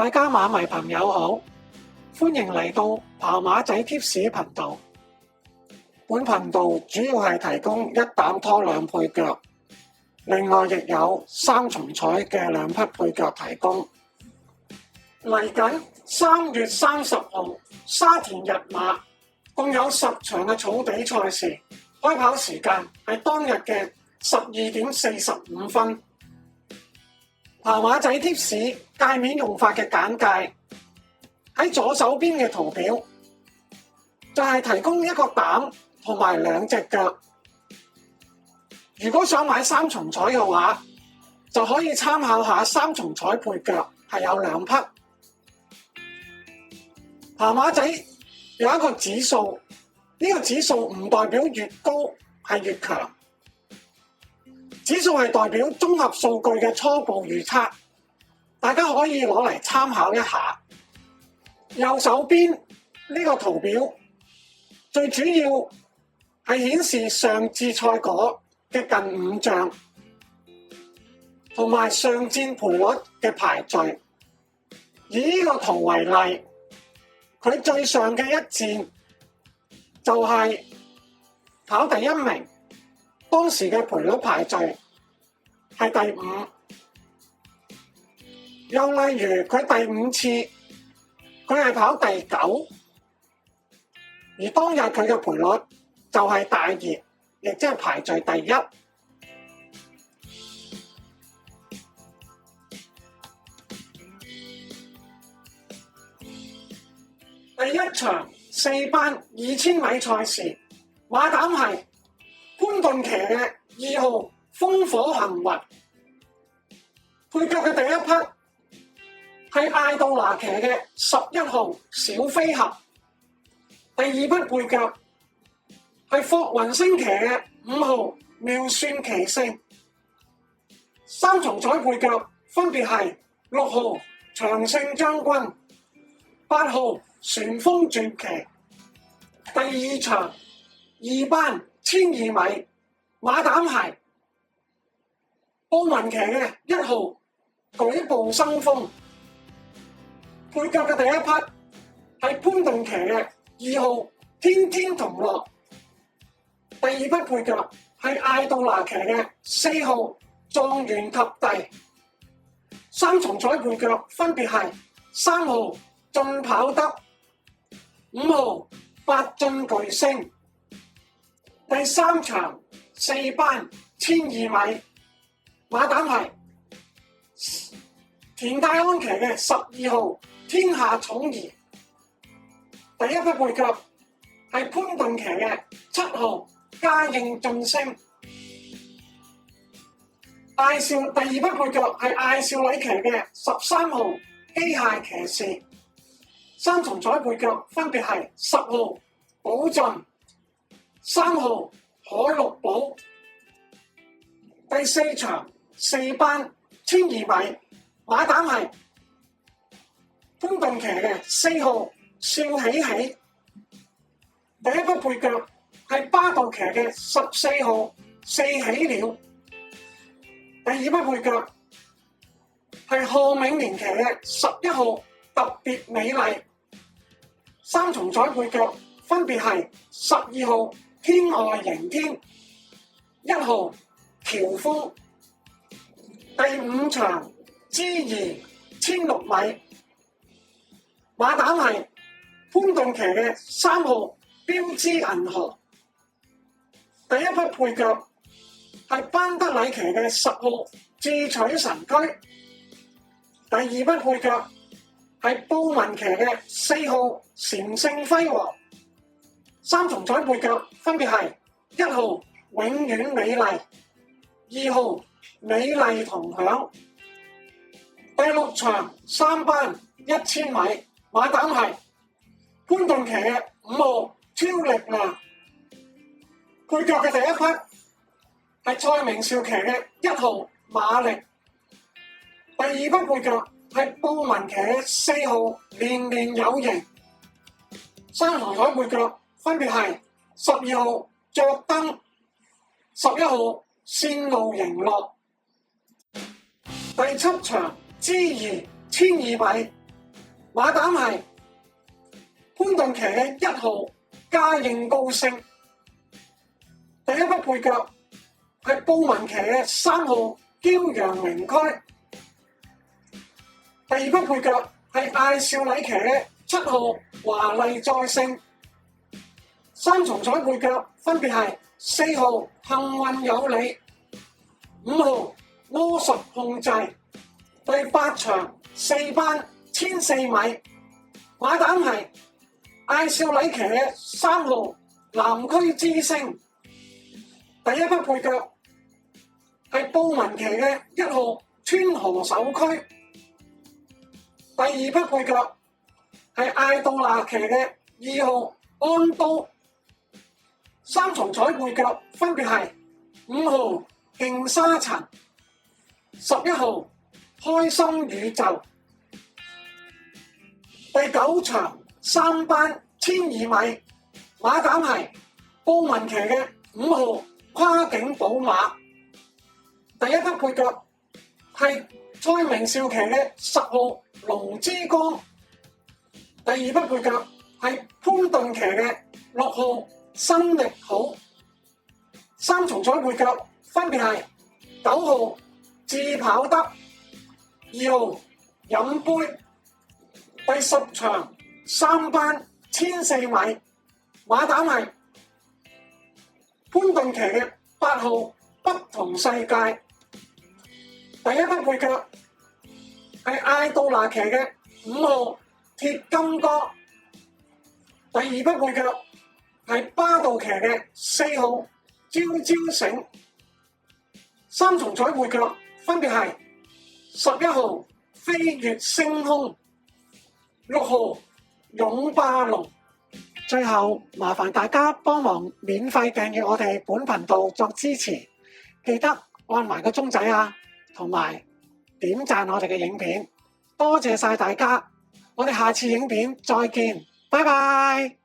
大家馬迷朋友好，歡迎嚟到跑馬仔貼士頻道。本頻道主要係提供一膽拖兩配腳，另外亦有三重彩嘅兩匹配腳提供。嚟緊3月30號，沙田日馬共有10場嘅草地賽事，開跑時間係當日嘅12點45分。跑馬仔貼士界面用法嘅簡介，喺左手邊嘅圖表就係提供一個膽同埋兩隻腳。如果想買三重彩嘅話，就可以參考下三重彩配腳係有2匹。跑馬仔有一個指數，呢個指數唔代表越高係越強，指數係代表綜合數據嘅初步預測，大家可以攞嚟參考一下。右手邊呢個圖表最主要係顯示上至賽果嘅近5仗，同埋上戰賠率嘅排序。以呢個圖為例，佢最上嘅一戰就係跑第1名，當時嘅賠率排序係第5。又例如佢第5次，佢係跑第9，而當日佢嘅賠率就係大熱，亦即係排序第1。第1場4班2000米賽事，馬膽係潘頓騎嘅2號風火行雲，配腳嘅第1匹係艾杜拿騎嘅11號小飛俠，第2匹配腳係霍雲星騎嘅5號妙算騎勝，三重彩配腳分別係6號長勝將軍、8號旋風傳奇。第2場2班1200米，馬膽係布文騎嘅1號舉步生風，配腳嘅第1匹係潘頓騎嘅2號天天同樂，第2匹配腳係艾杜拿騎嘅4號狀元及第，三重彩配腳分別係3號進跑得、5號八進巨星。第3場4班1200米，馬膽係田泰安騎嘅12號天下寵兒，第1匹配腳係潘頓騎嘅7號嘉應晉升，第2匹配腳係艾少禮騎嘅13號機械騎士，三重彩配腳分別係10號寶駿、3號海陸寶。第4場4班1200米，馬膽係潘頓騎嘅4號笑喜喜，第1匹配腳係巴道騎嘅14號四喜了，第2匹配腳係賀銘年騎嘅11號特別美麗，三重彩配腳分別係12號天外迎天、1號喬峰。第5場G2 1600米，馬膽係潘頓騎嘅3號標之銀河，第1匹配腳係班德禮騎嘅10號智取神駒，第2匹配腳係布文騎嘅4號禪聖輝煌，三重彩配腳分別係1號永遠美麗、2號美麗同享。第6場3班1000米，馬膽係潘頓騎嘅5號超力量，配腳嘅第1匹係蔡明紹騎嘅1號馬力，第2匹配腳係布文騎嘅4號年年有型，三重彩配腳分別係12號着燈、11號線路迎樂。第7場G2 1200米，馬膽係潘頓騎嘅1號嘉應高升，第一匹配腳係布文騎嘅3號驕陽明區，第二匹配腳係艾少禮騎嘅7號華麗再勝，三重彩配腳分別係4號幸運有理、5號魔術控制，第8場4班1400米，馬膽係艾少禮騎嘅3號南區之星，第一匹配腳係布文騎嘅1號川河首區，第二匹配腳係艾杜娜騎嘅2號安都，三重彩配腳分別係5號勁沙塵、11號開心宇宙，第9場3班1200米，馬膽係布文騎嘅5號跨境寶馬，第一匹配腳係蔡明少騎嘅10號龍之光，第二匹配腳係潘頓騎嘅6號新力好，三重彩配腳分別係9號自跑得、2號飲杯，第10場3班1400米，馬膽係潘頓騎嘅8號不同世界，第一匹配腳係艾杜娜騎嘅5號鐵金剛，第二匹配腳係巴道騎嘅4號朝朝醒，三重彩配腳分別係11號飛越星空、6號勇霸龍。最後麻煩大家幫忙免費訂閱我哋本頻道作支持，記得按埋個鐘仔啊，同埋點讚我哋嘅影片，多謝晒大家，我哋下次影片再見，拜拜。